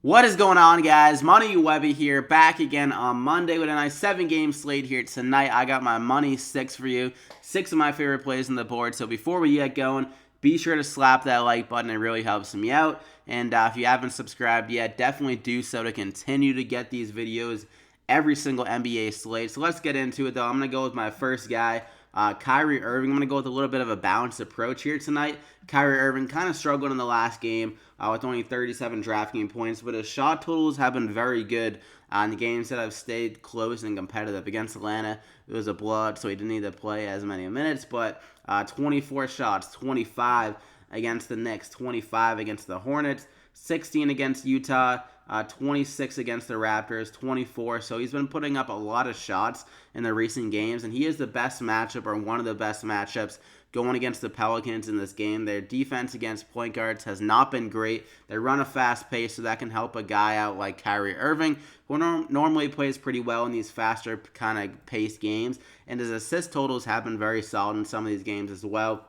What is going on, guys? Money Webby here, back again on Monday with a nice 7-game slate here tonight. I got my money 6 for you, 6 of my favorite plays on the board. So before we get going, be sure to slap that like button. It really helps me out. And if you haven't subscribed yet, definitely do so to continue to get these videos every single NBA slate. So let's get into it, though. I'm going to go with my first guy, Kyrie Irving. I'm going to go with a little bit of a balanced approach here tonight. Kyrie Irving kind of struggled in the last game with only 37 DraftKings points, but his shot totals have been very good in the games that have stayed close and competitive. Against Atlanta, it was a blowout, so he didn't need to play as many minutes, but 24 shots, 25 against the Knicks, 25 against the Hornets, 16 against Utah, 26 against the Raptors, 24. So he's been putting up a lot of shots in the recent games, and he is the best matchup, or one of the best matchups, going against the Pelicans in this game. Their defense against point guards has not been great. They run a fast pace, so that can help a guy out like Kyrie Irving, who normally plays pretty well in these faster kind of paced games. And his assist totals have been very solid in some of these games as well.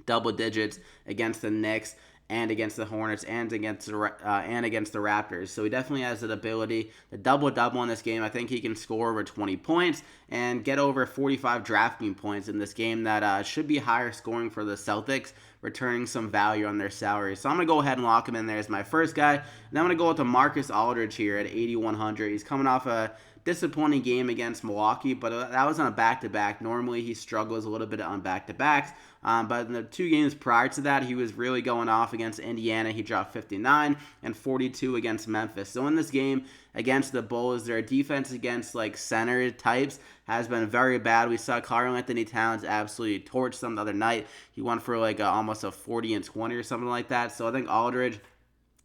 Double digits against the Knicks, and against the Hornets, and against the Raptors. So he definitely has the ability to double-double in this game. I think he can score over 20 points and get over 45 DraftKings points in this game that should be higher scoring for the Celtics, returning some value on their salary. So I'm going to go ahead and lock him in there as my first guy. And I'm going to go with the Marcus Aldridge here at 8,100. He's coming off a disappointing game against Milwaukee, but that was on a back-to-back. Normally, he struggles a little bit on back-to-backs, but in the 2 games prior to that, he was really going off against Indiana. He dropped 59 and 42 against Memphis. So in this game against the Bulls, their defense against like center types has been very bad. We saw Karl-Anthony Towns absolutely torch them the other night. He went for like almost a 40 and 20 or something like that. So I think Aldridge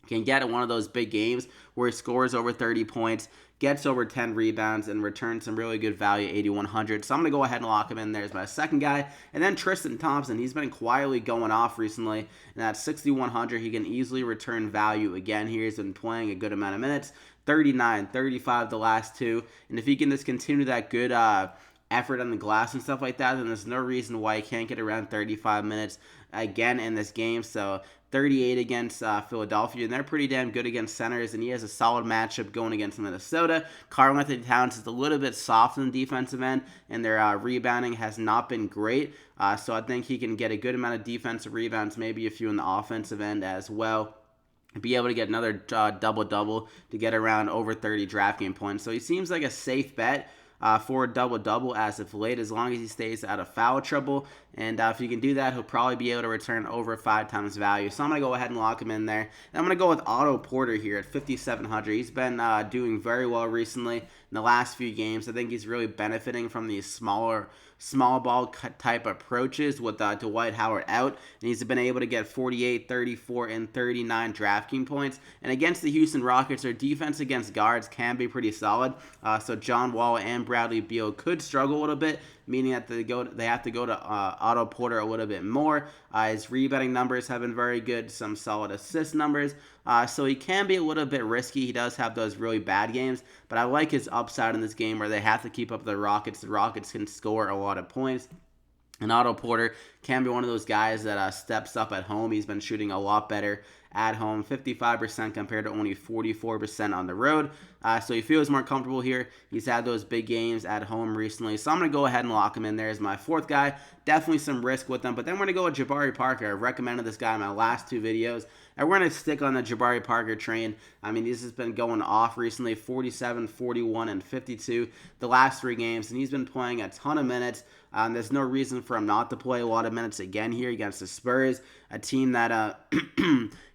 can get in one of those big games where he scores over 30 points, gets over 10 rebounds, and returns some really good value, 8,100. So I'm going to go ahead and lock him in there as my second guy. And then Tristan Thompson, he's been quietly going off recently. And at 6,100, he can easily return value again here. He's been playing a good amount of minutes, 39, 35 the last 2. And if he can just continue that good effort on the glass and stuff like that, then there's no reason why he can't get around 35 minutes again in this game. So 38 against Philadelphia, and they're pretty damn good against centers, and he has a solid matchup going against Minnesota. Karl-Anthony Towns is a little bit soft in the defensive end, and their rebounding has not been great, so I think he can get a good amount of defensive rebounds, maybe a few in the offensive end as well. Be able to get another double-double to get around over 30 DraftKings points. So he seems like a safe bet for a double-double as of late, as long as he stays out of foul trouble. And if he can do that, he'll probably be able to return over 5 times value. So I'm going to go ahead and lock him in there. And I'm going to go with Otto Porter here at 5,700. He's been doing very well recently in the last few games. I think he's really benefiting from these small ball type approaches with Dwight Howard out. And he's been able to get 48, 34, and 39 DraftKings points. And against the Houston Rockets, their defense against guards can be pretty solid. So John Wall and Bradley Beal could struggle a little bit, meaning that they have to go to Otto Porter a little bit more. His rebounding numbers have been very good, some solid assist numbers. So he can be a little bit risky. He does have those really bad games, but I like his upside in this game where they have to keep up the Rockets. The Rockets can score a lot of points. And Otto Porter can be one of those guys that steps up at home. He's been shooting a lot better at home, 55% compared to only 44% on the road. So he feels more comfortable here. He's had those big games at home recently. So I'm going to go ahead and lock him in there as my fourth guy. Definitely some risk with him. But then we're going to go with Jabari Parker. I recommended this guy in my last 2 videos. And we're going to stick on the Jabari Parker train. I mean, this has been going off recently, 47, 41, and 52 the last 3 games. And he's been playing a ton of minutes. There's no reason for him not to play a lot of minutes again here against the Spurs, a team that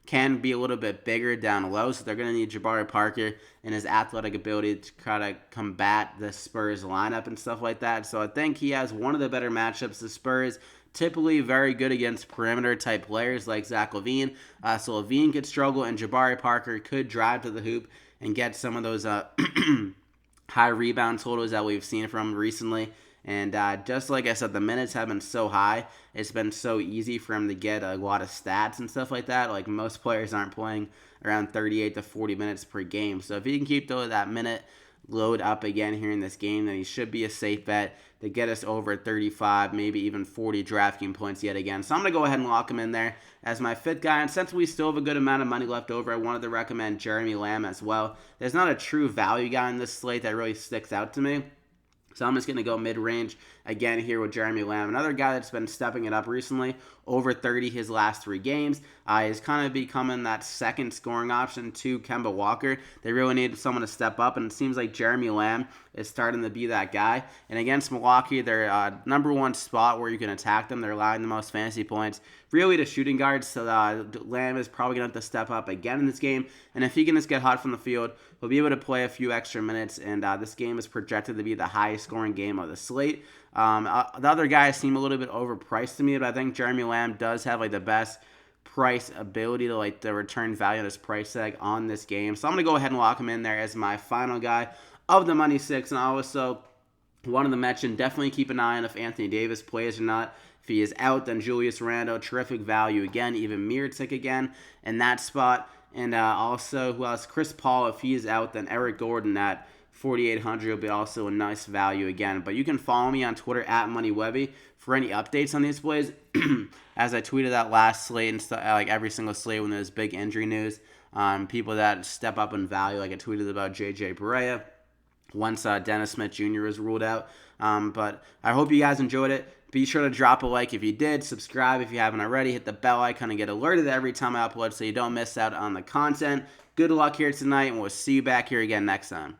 can be a little bit bigger down low, so they're going to need Jabari Parker and his athletic ability to try to combat the Spurs lineup and stuff like that. So I think he has one of the better matchups. The Spurs typically very good against perimeter type players like Zach LaVine. So LaVine could struggle, and Jabari Parker could drive to the hoop and get some of those high rebound totals that we've seen from him recently. And just like I said, the minutes have been so high. It's been so easy for him to get a lot of stats and stuff like that. Like, most players aren't playing around 38 to 40 minutes per game. So if he can keep that minute load up again here in this game, then he should be a safe bet to get us over 35, maybe even 40 DraftKings points yet again. So I'm going to go ahead and lock him in there as my fifth guy. And since we still have a good amount of money left over, I wanted to recommend Jeremy Lamb as well. There's not a true value guy in this slate that really sticks out to me. So I'm just going to go mid-range again here with Jeremy Lamb. Another guy that's been stepping it up recently, over 30 his last 3 games. He's kind of becoming that second scoring option to Kemba Walker. They really need someone to step up, and it seems like Jeremy Lamb is starting to be that guy. And against Milwaukee, their number one spot where you can attack them, they're allowing the most fantasy points really to shooting guards. So Lamb is probably going to have to step up again in this game. And if he can just get hot from the field, he'll be able to play a few extra minutes. And this game is projected to be the highest scoring game of the slate. The other guys seem a little bit overpriced to me, but I think Jeremy Lamb does have like the best price ability to like the return value on his price tag on this game. So I'm going to go ahead and lock him in there as my final guy of the Money 6. And I also wanted to mention, definitely keep an eye on if Anthony Davis plays or not. If he is out, then Julius Randle, terrific value again, even Mirotic again in that spot. And also, who else? Chris Paul, if he is out, then Eric Gordon at 4,800 will be also a nice value again. But you can follow me on Twitter at MoneyWebby for any updates on these plays. As I tweeted that last slate and like every single slate when there's big injury news, people that step up in value, like I tweeted about JJ Barea once Dennis Smith Jr. was ruled out. But I hope you guys enjoyed it. Be sure to drop a like if you did. Subscribe if you haven't already. Hit the bell icon and get alerted every time I upload so you don't miss out on the content. Good luck here tonight, and we'll see you back here again next time.